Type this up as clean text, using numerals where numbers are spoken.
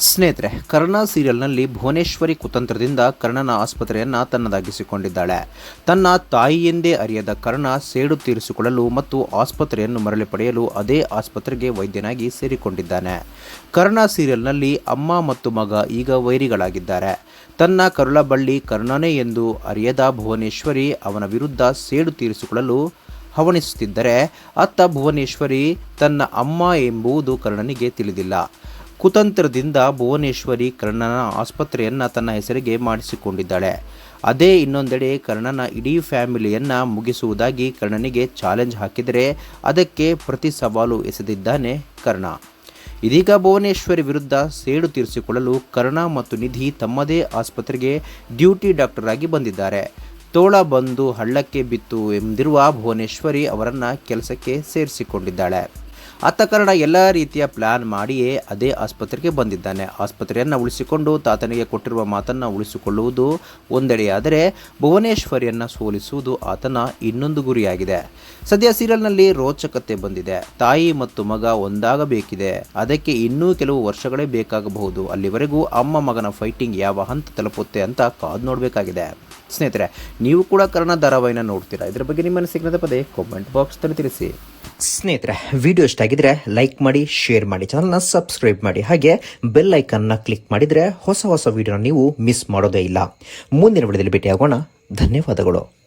ಸ್ನೇಹಿತರೆ, ಕರ್ಣ ಸೀರಿಯಲ್ನಲ್ಲಿ ಭುವನೇಶ್ವರಿ ಕುತಂತ್ರದಿಂದ ಕರ್ಣನ ಆಸ್ಪತ್ರೆಯನ್ನು ತನ್ನದಾಗಿಸಿಕೊಂಡಿದ್ದಾಳೆ. ತನ್ನ ತಾಯಿಯೆಂದೇ ಅರಿಯದ ಕರ್ಣ ಸೇಡು ತೀರಿಸಿಕೊಳ್ಳಲು ಮತ್ತು ಆಸ್ಪತ್ರೆಯನ್ನು ಮರಳಿ ಪಡೆಯಲು ಅದೇ ಆಸ್ಪತ್ರೆಗೆ ವೈದ್ಯನಾಗಿ ಸೇರಿಕೊಂಡಿದ್ದಾನೆ. ಕರ್ಣ ಸೀರಿಯಲ್ನಲ್ಲಿ ಅಮ್ಮ ಮತ್ತು ಮಗ ಈಗ ವೈರಿಗಳಾಗಿದ್ದಾರೆ. ತನ್ನ ಕರುಳ ಬಳ್ಳಿ ಕರ್ಣನೇ ಎಂದು ಅರಿಯದ ಭುವನೇಶ್ವರಿ ಅವನ ವಿರುದ್ಧ ಸೇಡು ತೀರಿಸಿಕೊಳ್ಳಲು ಹವಣಿಸುತ್ತಿದ್ದರೆ, ಅತ್ತ ಭುವನೇಶ್ವರಿ ತನ್ನ ಅಮ್ಮ ಎಂಬುದು ಕರ್ಣನಿಗೆ ತಿಳಿದಿಲ್ಲ. ಕುತಂತ್ರದಿಂದ ಭುವನೇಶ್ವರಿ ಕರ್ಣನ ಆಸ್ಪತ್ರೆಯನ್ನು ತನ್ನ ಹೆಸರಿಗೆ ಮಾಡಿಸಿಕೊಂಡಿದ್ದಾಳೆ. ಅದೇ ಇನ್ನೊಂದೆಡೆ ಕರ್ಣನ ಇಡೀ ಫ್ಯಾಮಿಲಿಯನ್ನು ಮುಗಿಸುವುದಾಗಿ ಕರ್ಣನಿಗೆ ಚಾಲೆಂಜ್ ಹಾಕಿದರೆ ಅದಕ್ಕೆ ಪ್ರತಿ ಸವಾಲು ಎಸೆದಿದ್ದಾನೆ ಕರ್ಣ. ಇದೀಗ ಭುವನೇಶ್ವರಿ ವಿರುದ್ಧ ಸೇಡು ತೀರಿಸಿಕೊಳ್ಳಲು ಕರ್ಣ ಮತ್ತು ನಿಧಿ ತಮ್ಮದೇ ಆಸ್ಪತ್ರೆಗೆ ಡ್ಯೂಟಿ ಡಾಕ್ಟರ್ ಆಗಿ ಬಂದಿದ್ದಾರೆ. ತೋಳ ಬಂದು ಹಳ್ಳಕ್ಕೆ ಬಿತ್ತು ಎಂದಿರುವ ಭುವನೇಶ್ವರಿ ಅವರನ್ನು ಕೆಲಸಕ್ಕೆ ಸೇರಿಸಿಕೊಂಡಿದ್ದಾಳೆ. ಅತ್ತ ಕರ್ಣ ಎಲ್ಲ ರೀತಿಯ ಪ್ಲ್ಯಾನ್ ಮಾಡಿಯೇ ಅದೇ ಆಸ್ಪತ್ರೆಗೆ ಬಂದಿದ್ದಾನೆ. ಆಸ್ಪತ್ರೆಯನ್ನು ಉಳಿಸಿಕೊಂಡು ತಾತನಿಗೆ ಕೊಟ್ಟಿರುವ ಮಾತನ್ನು ಉಳಿಸಿಕೊಳ್ಳುವುದು ಒಂದೆಡೆಯಾದರೆ, ಭುವನೇಶ್ವರಿಯನ್ನು ಸೋಲಿಸುವುದು ಆತನ ಇನ್ನೊಂದು ಗುರಿಯಾಗಿದೆ. ಸದ್ಯ ಸೀರಿಯಲ್ನಲ್ಲಿ ರೋಚಕತೆ ಬಂದಿದೆ. ತಾಯಿ ಮತ್ತು ಮಗ ಒಂದಾಗಬೇಕಿದೆ. ಅದಕ್ಕೆ ಇನ್ನೂ ಕೆಲವು ವರ್ಷಗಳೇ ಬೇಕಾಗಬಹುದು. ಅಲ್ಲಿವರೆಗೂ ಅಮ್ಮ ಮಗನ ಫೈಟಿಂಗ್ ಯಾವ ಹಂತ ತಲುಪುತ್ತೆ ಅಂತ ಕಾದು ನೋಡಬೇಕಾಗಿದೆ. ಸ್ನೇಹಿತರೆ, ನೀವು ಕೂಡ ಕರ್ಣ ಧಾರಾವಾಹಿನ ನೋಡ್ತೀರಾ? ಇದರ ಬಗ್ಗೆ ನಿಮ್ಮ ಅನಿಸಿಕೆ ಪದೇ ಕಾಮೆಂಟ್ ಬಾಕ್ಸ್ನಲ್ಲಿ ತಿಳಿಸಿ. ಸ್ನೇಹಿತರೆ, ವಿಡಿಯೋ ಇಷ್ಟ ಆಗಿದ್ರೆ ಲೈಕ್ ಮಾಡಿ, ಶೇರ್ ಮಾಡಿ, ಚಾನಲ್ನ ಸಬ್ಸ್ಕ್ರೈಬ್ ಮಾಡಿ, ಹಾಗೆ ಬೆಲ್ ಐಕನ್ನ ಕ್ಲಿಕ್ ಮಾಡಿದರೆ ಹೊಸ ವಿಡಿಯೋನ ನೀವು ಮಿಸ್ ಮಾಡೋದೇ ಇಲ್ಲ. ಮುಂದಿನ ವಿಡಿಯೋದಲ್ಲಿ ಭೇಟಿಯಾಗೋಣ. ಧನ್ಯವಾದಗಳು.